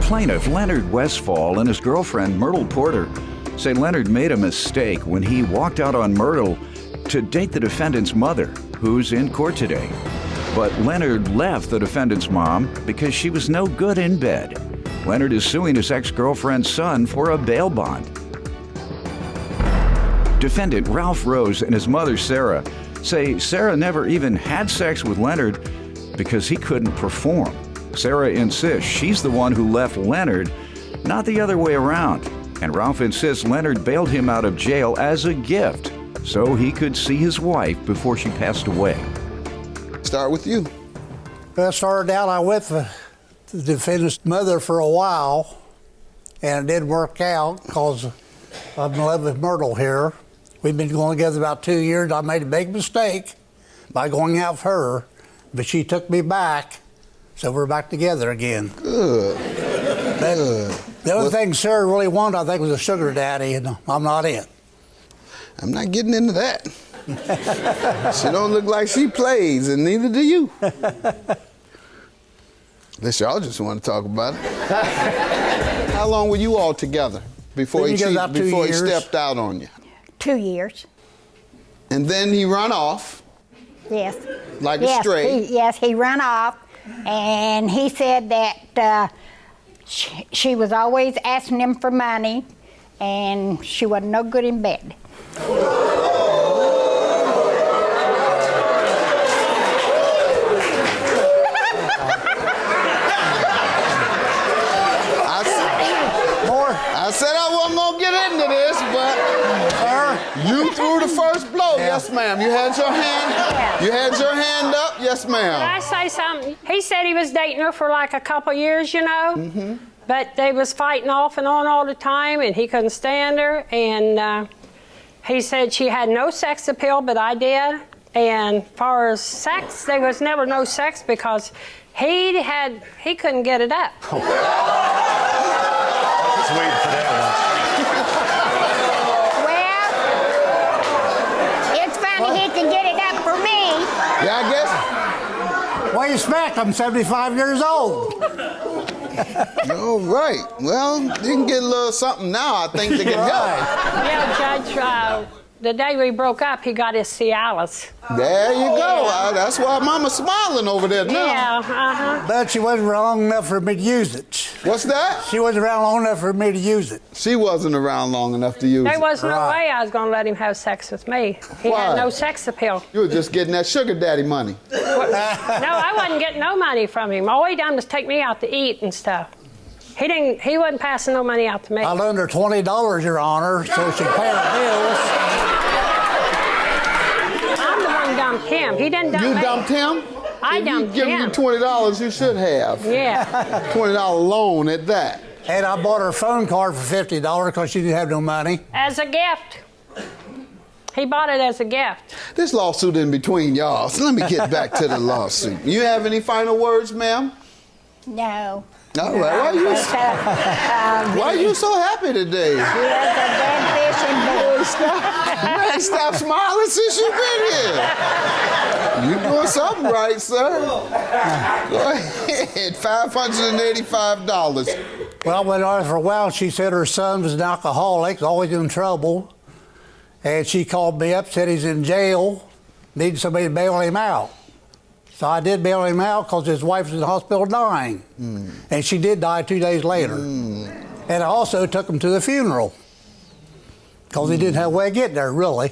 Plaintiff Leonard Westfall and his girlfriend Myrtle Porter say Leonard made a mistake when he walked out on Myrtle to date the defendant's mother, who's in court today. But Leonard left the defendant's mom because she was no good in bed. Leonard is suing his ex-girlfriend's son for a bail bond. Defendant Ralph Rose and his mother Sarah say Sarah never even had sex with Leonard because he couldn't perform. Sarah insists she's the one who left Leonard, not the other way around. And Ralph insists Leonard bailed him out of jail as a gift so he could see his wife before she passed away. Start with you. Well, it started out, I went with the defendant's mother for a while, and it didn't work out because I'm in love with Myrtle here. We've been going together about 2 years. I made a big mistake by going out with her, but she took me back, so we're back together again. Good. Good. The only thing Sarah really wanted, I think, was a sugar daddy, and I'm not it. I'm not getting into that. She don't look like she plays, and neither do you. Unless y'all just want to talk about it. How long were you all together before he stepped out on you? 2 years. And then he run off. Yes. Like a stray. He ran off, and he said that she was always asking him for money, and she wasn't no good in bed. I said I wasn't gonna get into this, but you threw the first blow. Yeah. Yes, ma'am. You had your hand. You had your hand up. Yes, ma'am. Can I say something? He said he was dating her for like a couple years, you know. Mm-hmm. But they was fighting off and on all the time, and he couldn't stand her. And he said she had no sex appeal, but I did. And as far as sex, there was never no sex because he couldnn't get it up. Just waiting for that Well, it's funny he can get it up for me. Yeah, I guess. Well, you smacked. I'm 75 years old. All right. Well, you can get a little something now, I think, to get help. Yeah, Judge, the day we broke up, he got his Cialis. There you go. That's why Mama's smiling over there now. Yeah, uh-huh. But she wasn't around long enough for me to use it. What's that? She wasn't around long enough for me to use it. She wasn't around long enough to use it. There was no way I was going to let him have sex with me. He had no sex appeal. You were just getting that sugar daddy money. No, I wasn't getting no money from him. All he done was take me out to eat and stuff. He wasn't passing no money out to me. I loaned her $20, Your Honor, so she'd pay her bills. I'm the one who dumped him. He didn't dump me. You dumped him? I dumped him. Give you $20, you should have. Yeah. $20 loan at that. And I bought her a phone card for $50 because she didn't have no money. As a gift. He bought it as a gift. This lawsuit in between y'all, so let me get back to the lawsuit. You have any final words, ma'am? No. All right. Why are you so happy today? She was a dead fish in bed. You ain't stopped smiling since you've been here. You doing something right, sir. Go ahead, $585. Well, I went on for a while. She said her son was an alcoholic, always in trouble. And she called me up, said he's in jail, needed somebody to bail him out. So I did bail him out because his wife was in the hospital dying. And she did die 2 days later. And I also took him to the funeral because he didn't have a way of getting there, really.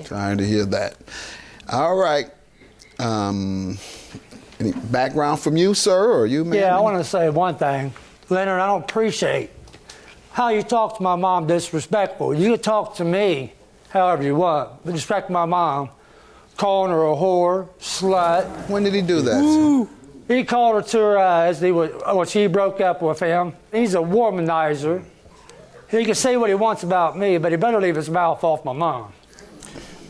Trying to hear that. All right. Any background from you, sir, or you, ma'am? Yeah, I want to say one thing. Leonard, I don't appreciate how you talk to my mom disrespectful. You can talk to me however you want, but respect my mom. Calling her a whore, slut. When did he do that? Ooh. He called her to her eyes when she broke up with him. He's a womanizer. He can say what he wants about me, but he better leave his mouth off my mom.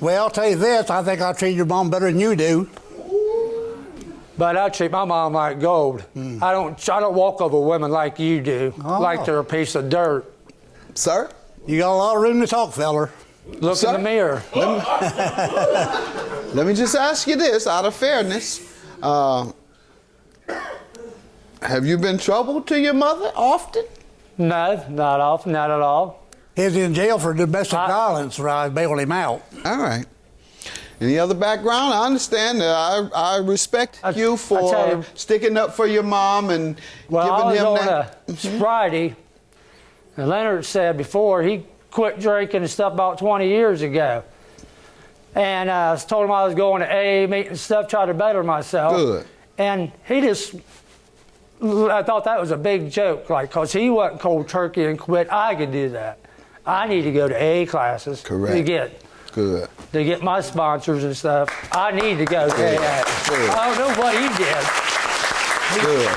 Well, I'll tell you this, I think I treat your mom better than you do. But I treat my mom like gold. I don't walk over women like you do, like they're a piece of dirt. Sir? You got a lot of room to talk, feller. Look in the mirror. Let me just ask you this, out of fairness. Have you been trouble to your mother often? No, not often, not at all. He's in jail for domestic violence where I bailed him out. All right. Any other background? I understand. I respect you for sticking up for your mom and giving him that. On a sobriety, and Leonard said before he quit drinking and stuff about 20 years ago. And I told him I was going to AA meeting and stuff, trying to better myself. Good. And he just, I thought that was a big joke, like, because he wasn't cold turkey and quit. I could do that. I need to go to AA classes. Correct. To get my sponsors and stuff. I need to go to AA. I don't know what he did. Good.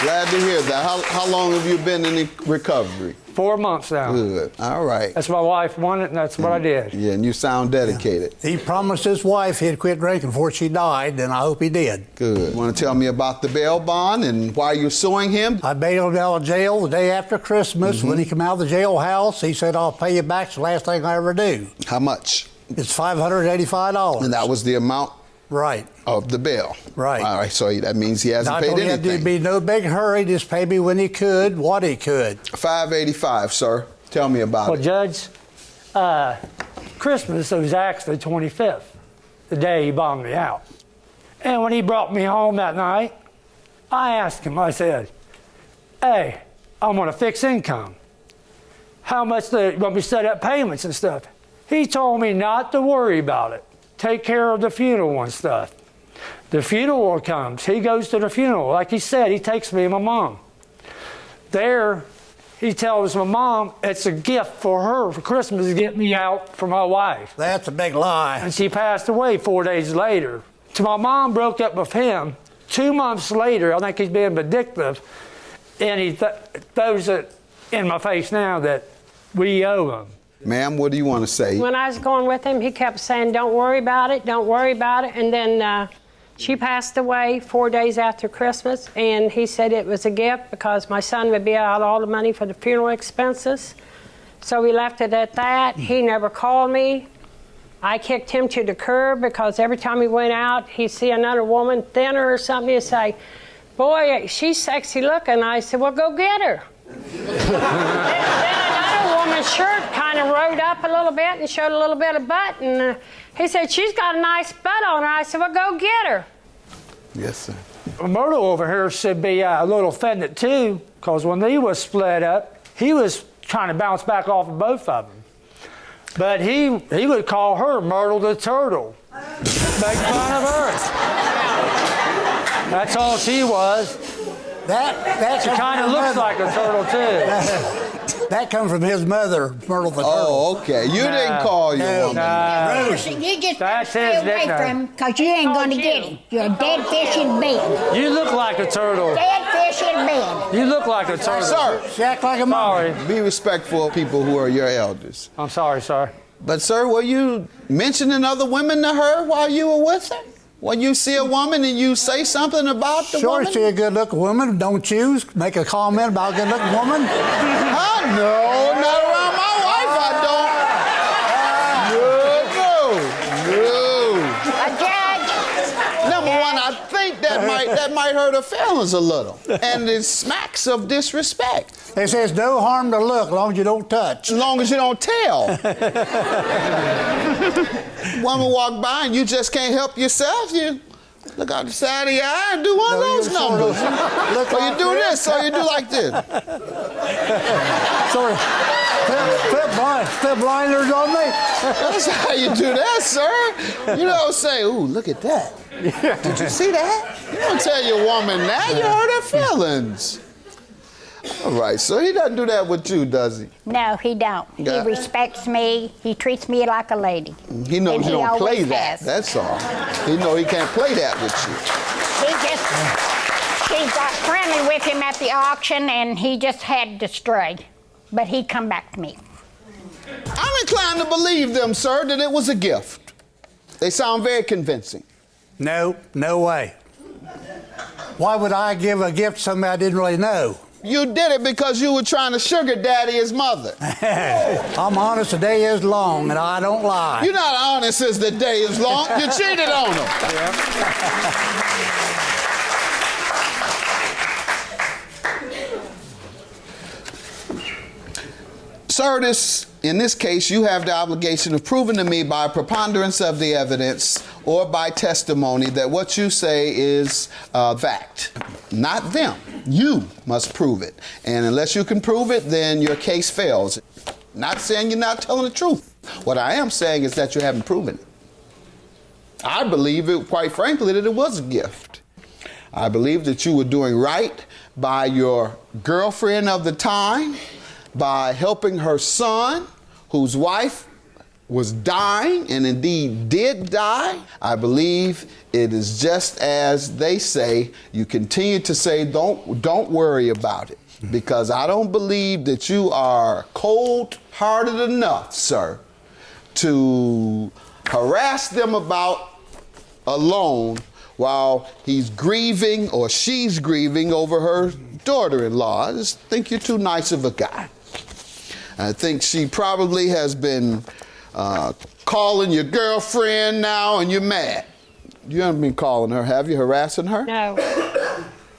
Glad to hear that. How long have you been in recovery? 4 months now. Good. All right. That's my wife wanted, and that's what I did. Yeah, and you sound dedicated. Yeah. He promised his wife he'd quit drinking before she died, and I hope he did. Good. You want to tell me about the bail bond and why you're suing him? I bailed him out of jail the day after Christmas. When he came out of the jailhouse, he said, I'll pay you back. It's the last thing I ever do. How much? It's $585. And that was the amount? Right. Of the bail. Right. All right, so that means he hasn't paid anything. There'd be no big hurry, just pay me when he could, what he could. $585, sir. Tell me about Well, it. Judge, Christmas was actually 25th, the day he bombed me out. And when he brought me home that night, I asked him, I said, hey, I'm on a fixed income. How much do you want me to set up payments and stuff? He told me not to worry about it. Take care of the funeral and stuff. The funeral comes. He goes to the funeral. Like he said, he takes me and my mom. There, he tells my mom it's a gift for her for Christmas to get me out for my wife. That's a big lie. And she passed away 4 days later. So my mom broke up with him. 2 months later, I think he's being vindictive, and he throws it in my face now that we owe him. Ma'am, what do you want to say? When I was going with him, he kept saying, don't worry about it, don't worry about it. And then she passed away 4 days after Christmas, and he said it was a gift because my son would be out all the money for the funeral expenses. So we left it at that. He never called me. I kicked him to the curb because every time he went out, he'd see another woman, thinner or something, he'd say, boy, she's sexy looking. I said, well, go get her. Then another woman's shirt kind of rode up a little bit and showed a little bit of butt, and he said, she's got a nice butt on her. I said, well, go get her. Yes, sir. Myrtle over here should be a little offended too, because when they was split up, he was trying to bounce back off of both of them. But he would call her Myrtle the Turtle, make fun of her. That's all she was. She kind of looks like a turtle too. That comes from his mother, Myrtle the Turtle. Oh, okay. You didn't call your woman. Rose. You just That's stay his away nickname. from him because you ain't going to get him. You're a dead fish in bed. You look like a turtle. Dead fish in bed. You look like a turtle. Sir, She act like a mom. Sorry. be respectful of people who are your elders. I'm sorry, sir. But, sir, were you mentioning other women to her while you were with her? When you see a woman and you say something about the Sure, woman? see a good-looking woman, don't choose. Make a comment about a good-looking woman. Huh? No, not around my wife, I don't. No. A judge. Number one, I think that might hurt her feelings a little. And it smacks of disrespect. They say it's no harm to look as long as you don't touch. As long as you don't tell. Woman walk by and you just can't help yourself. You look out the side of your eye and do one of those numbers. Or you do this, or you do like this. Sorry. Put blinders on me. That's how you do that, sir. You don't say, ooh, look at that. Did you see that? You don't tell your woman that. You hurt her feelings. All right, so he doesn't do that with you, does he? No, he don't. Yeah. He respects me. He treats me like a lady. He knows And you he don't play always that. has. That's all. He knows he can't play that with She got friendly with him at the auction, and he just had to stray. But he'd come back to me. you. I'm inclined to believe them, sir, that it was a gift. They sound very convincing. No way. Why would I give a gift to somebody I didn't really know? You did it because you were trying to sugar daddy his mother. I'm honest, the day is long, and I don't lie. You're not honest as the day is long. You cheated on him. Sir, in this case, you have the obligation of proving to me by preponderance of the evidence or by testimony that what you say is fact. Not them. You must prove it. And unless you can prove it, then your case fails. Not saying you're not telling the truth. What I am saying is that you haven't proven it. I believe it, quite frankly, that it was a gift. I believe that you were doing right by your girlfriend of the time, by helping her son, whose wife was dying and indeed did die. I believe it is just as they say. You continue to say, don't worry about it, because I don't believe that you are cold-hearted enough, sir, to harass them about a loan while he's grieving or she's grieving over her daughter-in-law. I just think you're too nice of a guy. I think she probably has been calling your girlfriend now and you're mad. You haven't been calling her, have you? Harassing her? No.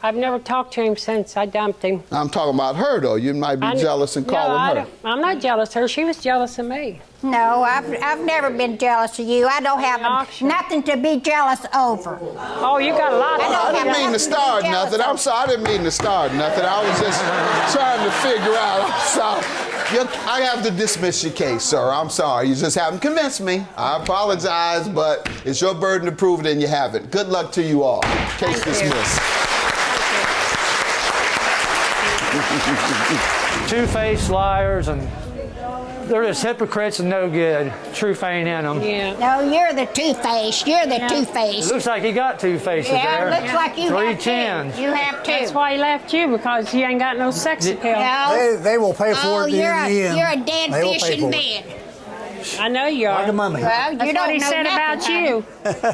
I've never talked to him since I dumped him. I'm talking about her, though. You might be jealous and calling her. I'm not jealous of her. She was jealous of me. No, I've never been jealous of you. I don't have nothing to be jealous over. Oh, you got a lot of I didn't mean to start nothing. I'm sorry. I didn't mean to start nothing. I was just trying to figure out. I'm sorry. I have to dismiss your case, sir. I'm sorry. You just haven't convinced me. I apologize, but it's your burden to prove it, and you haven't. Good luck to you all. Case dismissed. Two-faced liars, and they're just hypocrites and no good. Truth ain't in them. Yeah. No, you're the two-faced. You're the It two-faced. looks like he got two faces there. Yeah, it looks like you Three have chins. two. You have two. That's why he left you, because you ain't got no sex appeal. No. They will pay for Oh, it in the end. you're a dead They will fish pay in for it. bed. I know you are. Like a mummy. Well, you That's don't what he know said nothing, about honey. you.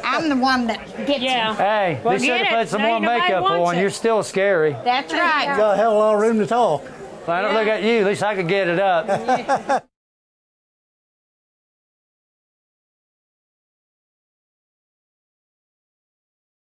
I'm the one that gets Yeah. you. Hey, Well, they should get have it. put some Now more nobody makeup wants on. it. You're still scary. That's right. Got a hell of a lot of room to talk. If I don't look at you, at least I could get it up.